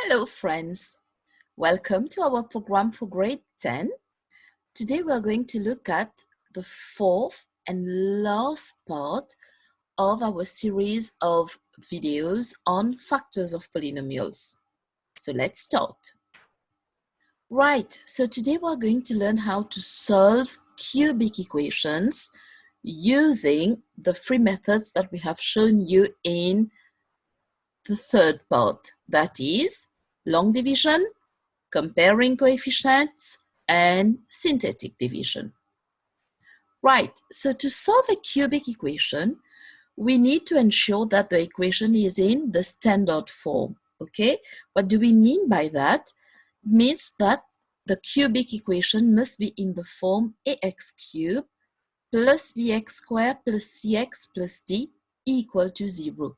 Hello friends, welcome to our program for grade 10. Today we are going to look at the fourth and last part of our series of videos on factors of polynomials. So let's start. Right, so today we are going to learn how to solve cubic equations using the three methods that we have shown you in the third part, that is long division, comparing coefficients, and synthetic division. Right, so to solve a cubic equation, we need to ensure that the equation is in the standard form, okay? What do we mean by that? It means that the cubic equation must be in the form ax cubed plus bx squared plus cx plus d equal to 0.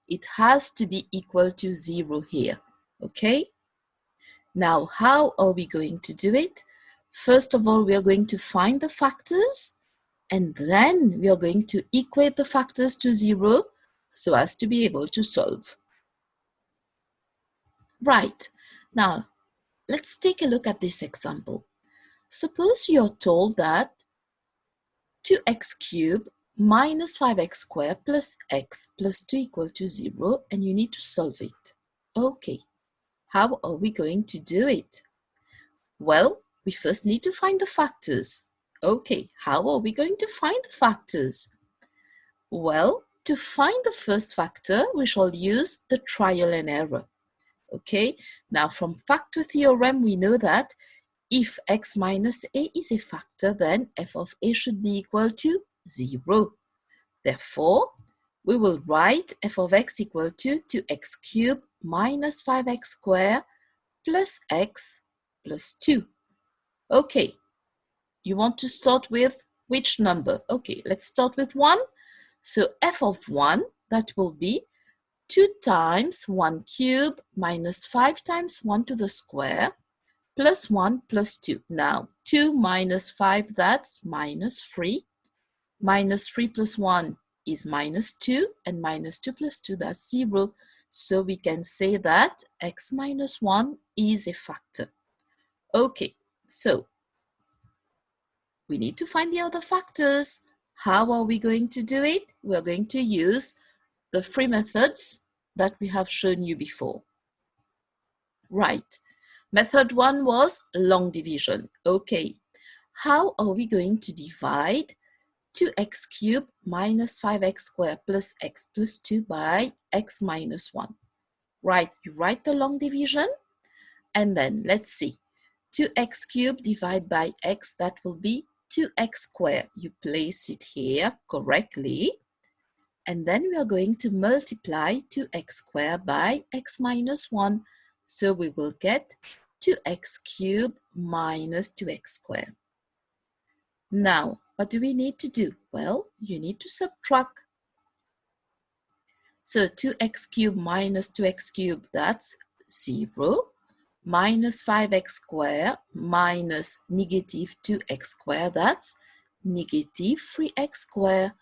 It has to be equal to 0 here, okay? Now, how are we going to do it? First of all, we are going to find the factors, and then we are going to equate the factors to 0 so as to be able to solve. Right. Now, let's take a look at this example. Suppose you're told that 2x cubed minus 5x squared plus x plus 2 equal to 0, and you need to solve it. Okay, how are we going to do it? Well, we first need to find the factors. Okay, how are we going to find the factors? Well, to find the first factor, we shall use the trial and error. Okay, now from factor theorem, we know that if x minus a is a factor, then f of a should be equal to 0. Therefore, we will write f of x equal to 2x cubed minus 5x squared plus x plus 2. Okay, you want to start with which number? Okay, let's start with 1. So f of 1, that will be 2 times 1 cubed minus 5 times 1 to the square plus 1 plus 2. Now, 2 minus 5, that's minus 3. Minus 3 plus 1 is minus 2, and minus 2 plus 2, that's 0. So we can say that x minus 1 is a factor. Okay, so we need to find the other factors. How are we going to do it? We're going to use the three methods that we have shown you before. Right. Method 1 was long division. Okay. How are we going to divide 2x cubed minus 5x squared plus x plus 2 by x minus 1? Right. You write the long division, and then let's see. 2x cubed divided by x, that will be 2x squared. You place it here correctly. And then we are going to multiply 2x squared by x minus 1. So we will get 2x cubed minus 2x squared. Now, what do we need to do? Well, you need to subtract. So 2x cubed minus 2x cubed, that's 0. Minus 5x squared minus negative 2x squared, that's negative 3x squared.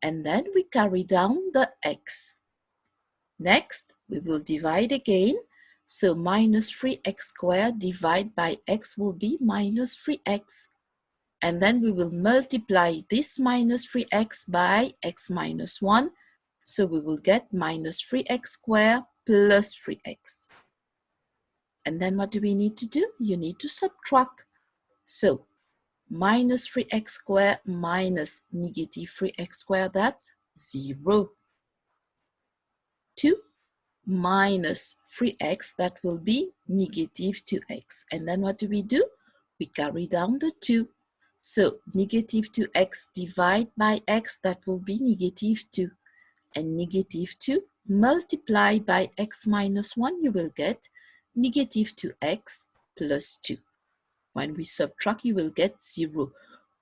And then we carry down the x. Next, we will divide again. So minus 3x squared divided by x will be minus 3x. And then we will multiply this minus 3x by x minus 1. So we will get minus 3x squared plus 3x. And then what do we need to do? You need to subtract. So minus 3x squared minus negative 3x squared, that's 0. 2 minus 3x, that will be negative 2x. And then what do? We carry down the 2. So negative 2x divided by x, that will be negative 2. And negative 2 multiplied by x minus 1, you will get negative 2x plus 2. When we subtract, you will get 0.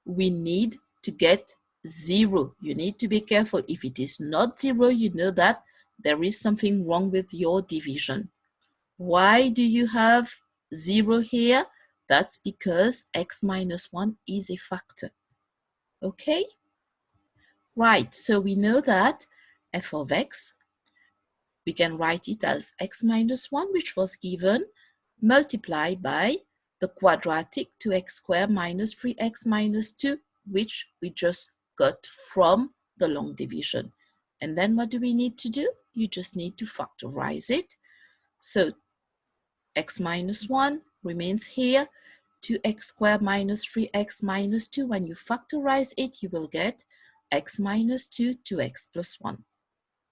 We need to get 0. You need to be careful. If it is not 0, you know that there is something wrong with your division. Why do you have 0 here? That's because x minus 1 is a factor. Okay? Right, so we know that f of x we can write it as x minus 1, which was given, multiplied by the quadratic 2x squared minus 3x minus 2, which we just got from the long division. And then what do we need to do? You just need to factorize it. So x minus 1 remains here. 2x squared minus 3x minus 2. When you factorize it, you will get x minus 2 to x plus 1.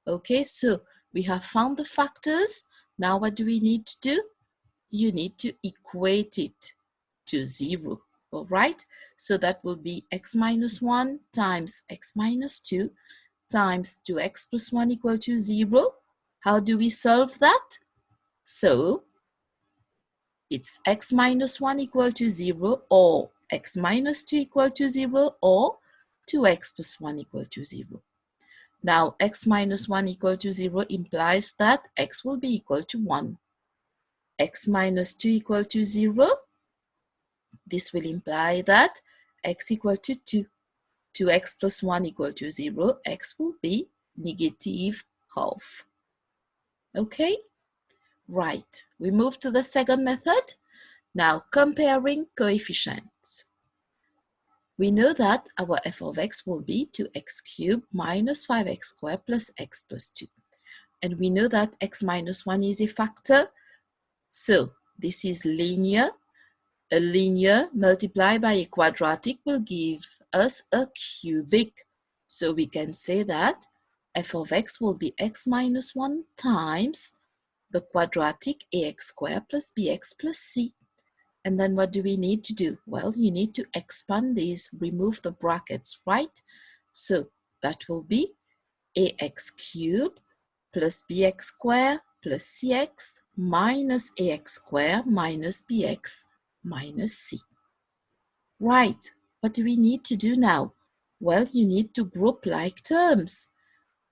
Okay, so we have found the factors. Now what do we need to do? You need to equate it to 0. All right, so that will be x minus 1 times x minus 2 times 2x plus 1 equal to 0. How do we solve that? So it's x minus 1 equal to 0, or x minus 2 equal to 0, or 2x plus 1 equal to 0. Now, x minus 1 equal to 0 implies that x will be equal to 1. X minus 2 equal to 0, this will imply that x equal to 2. 2x plus 1 equal to 0, x will be negative half. Okay? Right. We move to the second method. Now, comparing coefficients. We know that our f of x will be 2x cubed minus 5x squared plus x plus 2. And we know that x minus 1 is a factor. So this is linear. A linear multiplied by a quadratic will give us a cubic. So we can say that f of x will be x minus 1 times the quadratic ax squared plus bx plus c. And then what do we need to do? Well, you need to expand these, remove the brackets, right? So that will be ax cubed plus bx squared plus cx minus ax squared minus bx minus c. Right, what do we need to do now? Well, you need to group like terms.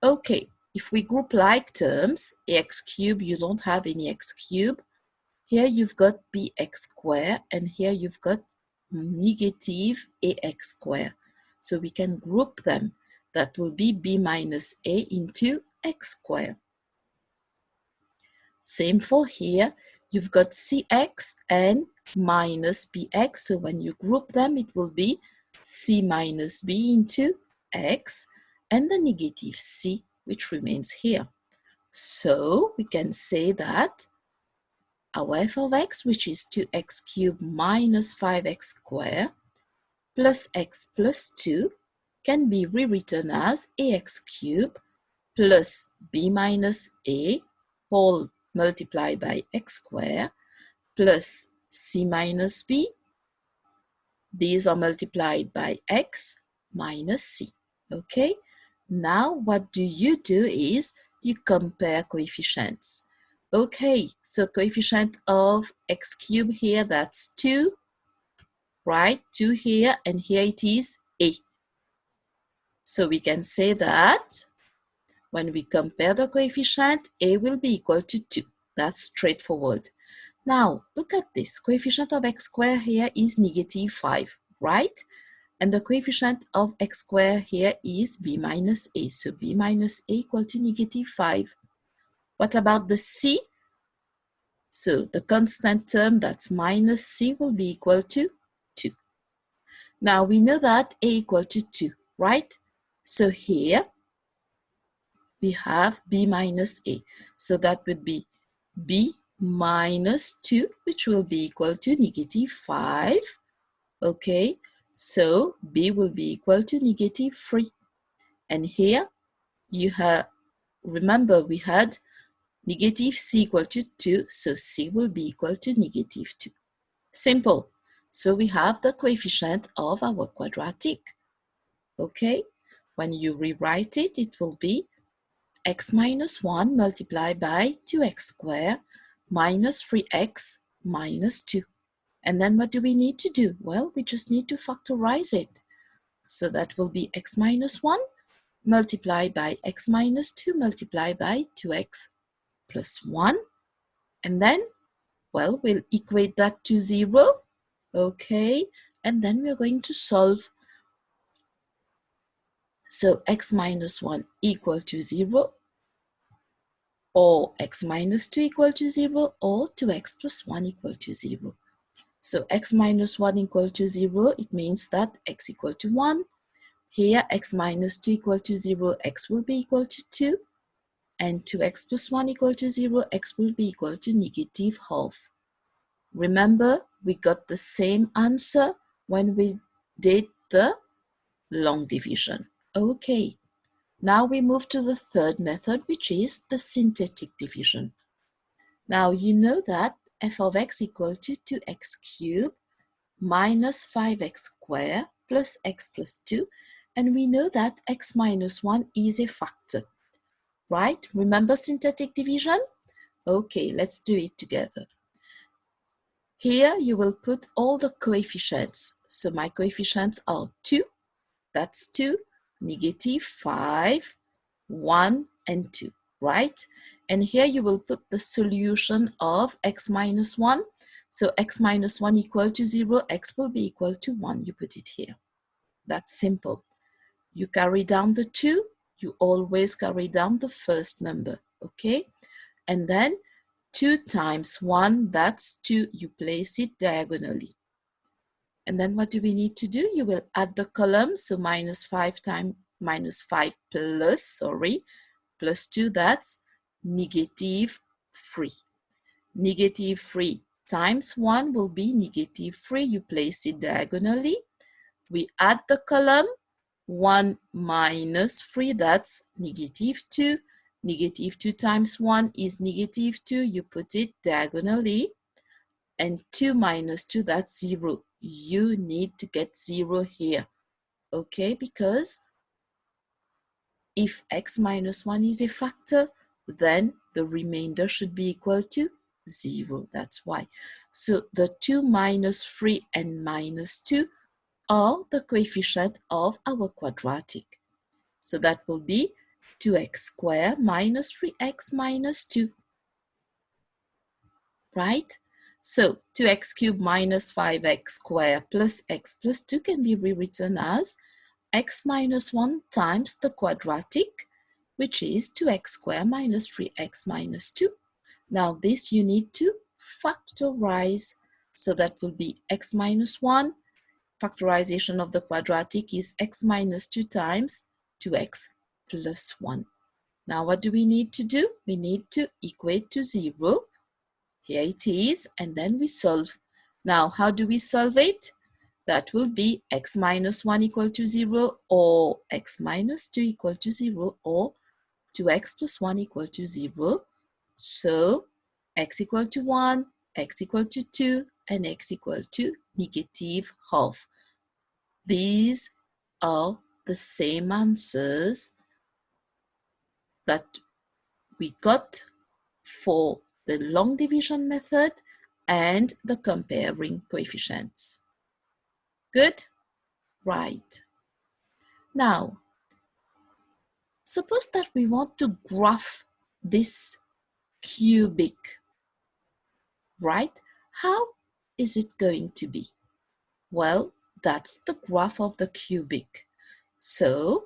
Okay, if we group like terms, ax cubed, you don't have any x cubed. Here you've got bx squared, and here you've got negative ax squared. So we can group them. That will be b minus a into x squared. Same for here. You've got cx and minus bx. So when you group them, it will be c minus b into x and the negative c, which remains here. So we can say that our f of x, which is 2x cubed minus 5x squared plus x plus 2, can be rewritten as ax cubed plus b minus a whole multiplied by x squared plus c minus b. These are multiplied by x minus c. Okay? Now what do is you compare coefficients. Okay, so coefficient of x cubed here, that's 2, right? 2 here, and here it is a. So we can say that when we compare the coefficient, a will be equal to 2. That's straightforward. Now, look at this. Coefficient of x squared here is negative 5, right? And the coefficient of x squared here is b minus a. So b minus a equal to negative 5. What about the c? So the constant term, that's minus c, will be equal to 2. Now we know that a equal to 2, right? So here we have b minus a. So that would be b minus 2, which will be equal to negative 5. Okay, so b will be equal to negative 3. And here you have, remember we had negative c equal to 2, so c will be equal to negative 2. Simple. So we have the coefficient of our quadratic. Okay, when you rewrite it, it will be x minus 1 multiplied by 2x squared minus 3x minus 2. And then what do we need to do? Well, we just need to factorize it. So that will be x minus 1 multiplied by x minus 2 multiplied by 2x plus 1. And then, well, we'll equate that to 0. Okay, and then we're going to solve. So x minus 1 equal to 0, or x minus 2 equal to 0, or 2x plus 1 equal to 0. So x minus 1 equal to 0, it means that x equal to 1. Here, x minus 2 equal to 0, x will be equal to 2. And 2x plus 1 equal to 0, x will be equal to negative half. Remember, we got the same answer when we did the long division. Okay, now we move to the third method, which is the synthetic division. Now you know that f of x equal to 2x cubed minus 5x squared plus x plus 2, and we know that x minus 1 is a factor, right? Remember synthetic division? Okay, let's do it together. Here you will put all the coefficients. So my coefficients are 2, that's 2, negative 5, 1, and 2, right? And here you will put the solution of x minus 1. So x minus 1 equal to 0, x will be equal to 1. You put it here. That's simple. You carry down the 2, you always carry down the first number, okay? And then 2 times 1, that's 2. You place it diagonally. And then what do we need to do? You will add the column, so minus 5 times minus 5 plus 2, that's negative 3. Negative 3 times 1 will be negative 3. You place it diagonally. We add the column, 1 minus 3, that's negative 2. Negative 2 times 1 is negative 2. You put it diagonally. And 2 minus 2, that's 0. You need to get 0 here, okay? Because if x minus 1 is a factor, then the remainder should be equal to 0. That's why. So the 2 minus 3 and minus 2 are the coefficient of our quadratic. So that will be 2x squared minus 3x minus 2. Right? So 2x cubed minus 5x squared plus x plus 2 can be rewritten as x minus 1 times the quadratic, which is 2x squared minus 3x minus 2. Now this you need to factorize. So that will be x minus 1. Factorization of the quadratic is x minus 2 times 2x plus 1. Now what do we need to do? We need to equate to 0. Here it is, and then we solve. Now, how do we solve it? That will be x minus 1 equal to 0, or x minus 2 equal to 0, or 2x plus 1 equal to 0. So, x equal to 1, x equal to 2, and x equal to negative half. These are the same answers that we got for the long division method and the comparing coefficients. Good? Right. Now, suppose that we want to graph this cubic, right? How is it going to be? Well, that's the graph of the cubic. So,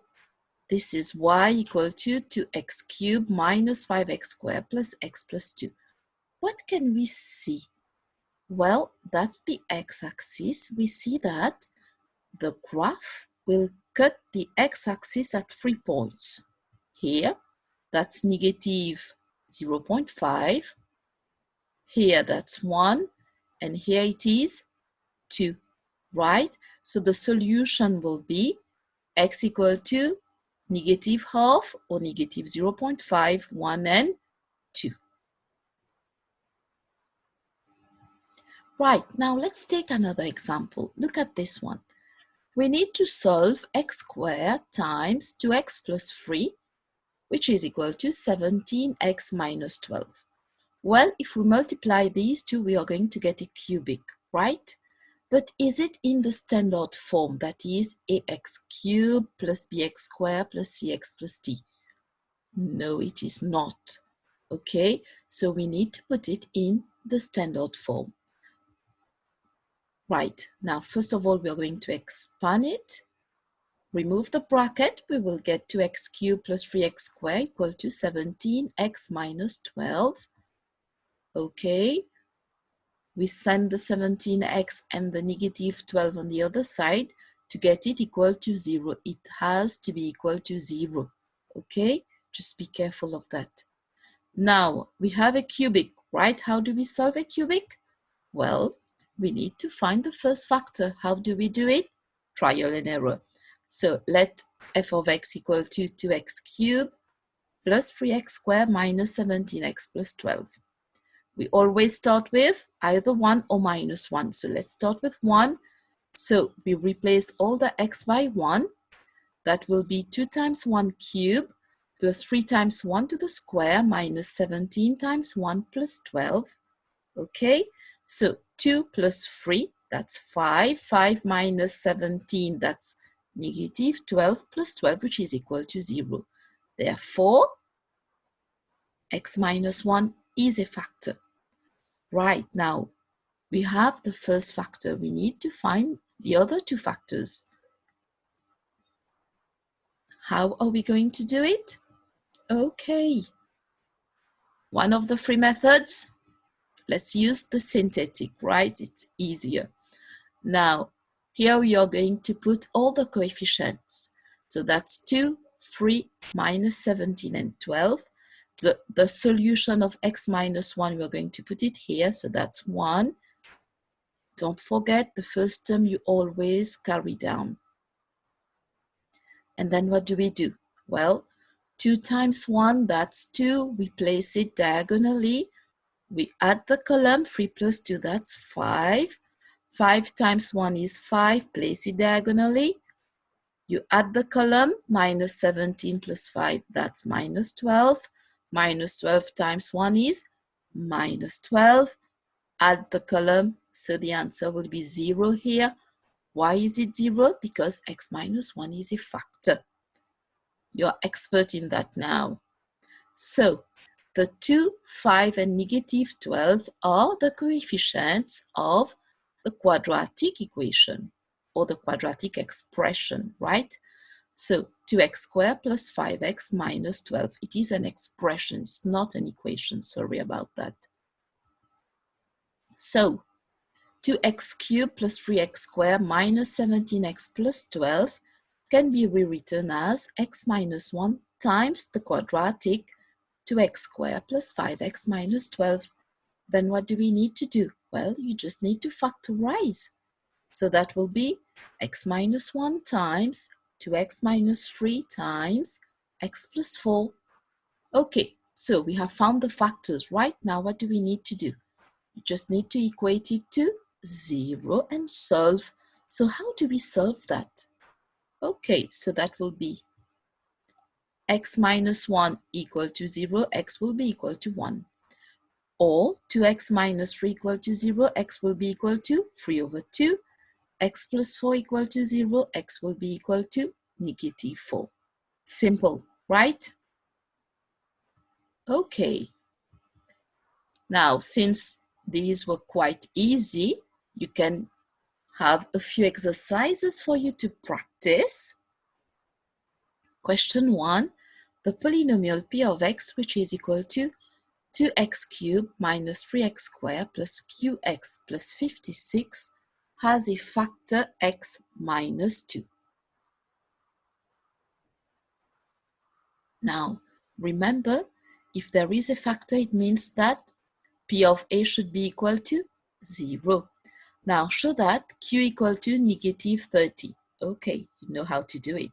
this is y equal to 2x cubed minus 5x squared plus x plus 2. What can we see? Well, that's the x-axis. We see that the graph will cut the x-axis at 3 points. Here, that's negative 0.5. Here, that's 1. And here it is 2, right? So the solution will be x equal to negative half or negative 0.5, 1, and 2. Right, now let's take another example. Look at this one. We need to solve x squared times 2x plus 3, which is equal to 17x minus 12. Well, if we multiply these two, we are going to get a cubic, right? But is it in the standard form, that is ax cubed plus bx squared plus cx plus d? No, it is not. Okay, so we need to put it in the standard form. Right, now first of all, we are going to expand it. remove the bracket, we will get 2x cubed plus 3x squared equal to 17x minus 12. Okay, we send the 17x and the negative 12 on the other side to get it equal to 0. It has to be equal to 0. Okay, just be careful of that. Now, we have a cubic, right? How do we solve a cubic? Well, we need to find the first factor. How do we do it? Trial and error. So let f of x equal to 2x cubed plus 3x squared minus 17x plus 12. We always start with either 1 or minus 1. So let's start with 1. So we replace all the x by 1. That will be 2 times 1 cubed plus 3 times 1 to the square minus 17 times 1 plus 12. Okay, so 2 plus 3, that's 5. 5 minus 17, that's negative 12 plus 12, which is equal to 0. Therefore, x minus 1 is a factor. Right, now we have the first factor. We need to find the other two factors. How are we going to do it? Okay, one of the three methods, let's use the synthetic, right? It's easier. Now, here we are going to put all the coefficients. So that's 2, 3, minus 17, and 12. The solution of x minus 1, we're going to put it here. So that's 1. Don't forget, the first term you always carry down. And then what do we do? Well, 2 times 1, that's 2. We place it diagonally. We add the column, 3 plus 2, that's 5. 5 times 1 is 5, place it diagonally. You add the column, minus 17 plus 5, that's minus 12. Minus 12 times 1 is minus 12. Add the column, so the answer will be 0 here. Why is it 0? Because x minus 1 is a factor. You're expert in that now. So the 2, 5, and negative 12 are the coefficients of the quadratic equation or the quadratic expression, right? So 2x squared plus 5x minus 12. It is an expression, it's not an equation. Sorry about that. So 2x cubed plus 3x squared minus 17x plus 12 can be rewritten as x minus 1 times the quadratic 2x squared plus 5x minus 12. Then what do we need to do? Well, you just need to factorize. So that will be x minus 1 times 2x minus 3 times x plus 4. Okay, so we have found the factors. Right now, what do we need to do? You just need to equate it to 0 and solve. So how do we solve that? Okay, so that will be x minus 1 equal to 0, x will be equal to 1. Or 2x minus 3 equal to 0, x will be equal to 3 over 2. X plus 4 equal to 0, x will be equal to negative 4. Simple, right? Okay. Now, since these were quite easy, you can have a few exercises for you to practice. Question 1, the polynomial p of x, which is equal to 2x cubed minus 3x squared plus qx plus 56, has a factor x minus 2. Now, remember, if there is a factor, it means that p of a should be equal to 0. Now, show that q equal to negative 30. Okay, you know how to do it.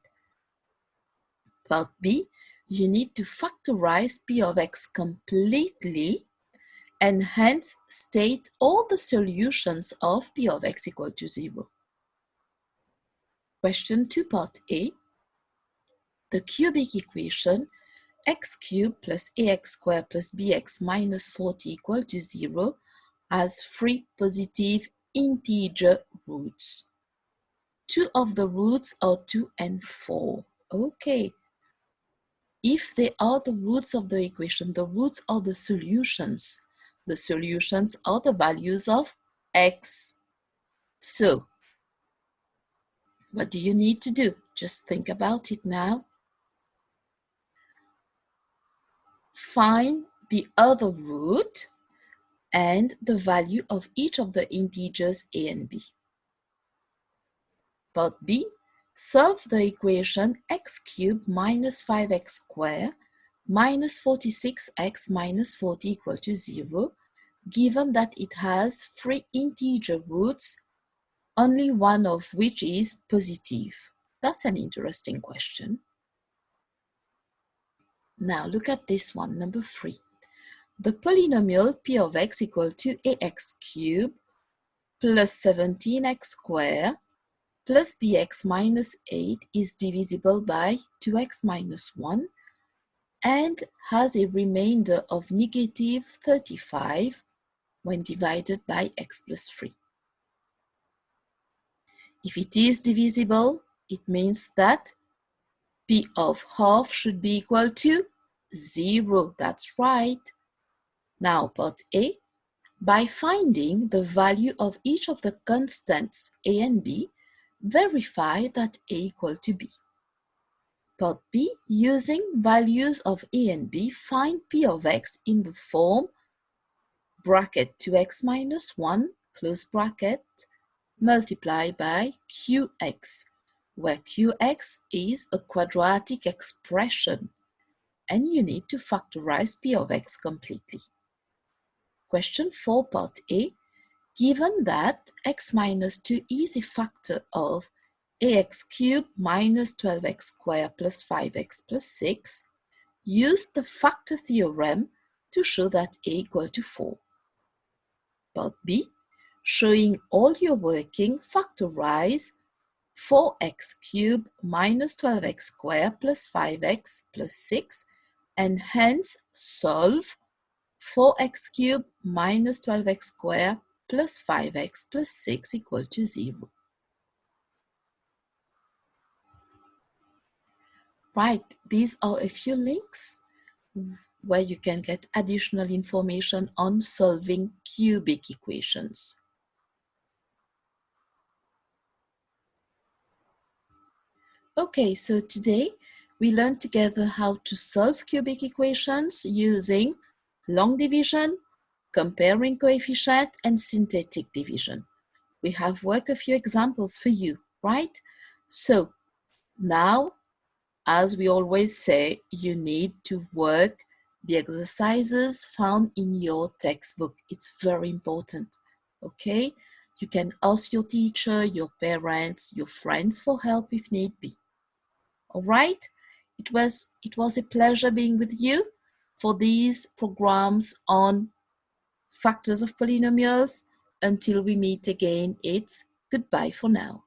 Part B, you need to factorize p of x completely and hence state all the solutions of p of x equal to 0. Question 2, part A, the cubic equation x cubed plus ax squared plus bx minus 40 equal to 0 has 3 positive integer roots. 2 of the roots are 2 and 4. Okay. If they are the roots of the equation, the roots are the solutions. The solutions are the values of x. So, what do you need to do? Just think about it now. Find the other root and the value of each of the integers a and b. Part B, solve the equation x cubed minus 5x squared minus 46x minus 40 equal to 0, given that it has three integer roots, only one of which is positive. That's an interesting question. Now look at this one, number 3. The polynomial p of x equal to ax cubed plus 17x squared plus bx minus 8 is divisible by 2x minus 1 and has a remainder of negative 35 when divided by x plus 3. If it is divisible, it means that p of half should be equal to 0. That's right. Now, part A. By finding the value of each of the constants a and b, verify that a equal to b. Part B. Using values of a and b, find p of x in the form bracket 2x minus 1 close bracket multiplied by qx, where qx is a quadratic expression and you need to factorize p of x completely. Question 4, part A. Given that x minus 2 is a factor of ax cubed minus 12x squared plus 5x plus 6, use the factor theorem to show that a equal to 4. Part B. Showing all your working, factorize 4x cubed minus 12x squared plus 5x plus 6 and hence solve 4x cubed minus 12x squared plus 5x plus 6 equal to 0. Right, these are a few links where you can get additional information on solving cubic equations. Okay, so today we learned together how to solve cubic equations using long division, comparing coefficient, and synthetic division. We have worked a few examples for you, right? So now, as we always say, you need to work the exercises found in your textbook. It's very important, okay? You can ask your teacher, your parents, your friends for help if need be. All right? It was a pleasure being with you for these programs on factors of polynomials. Until we meet again, it's goodbye for now.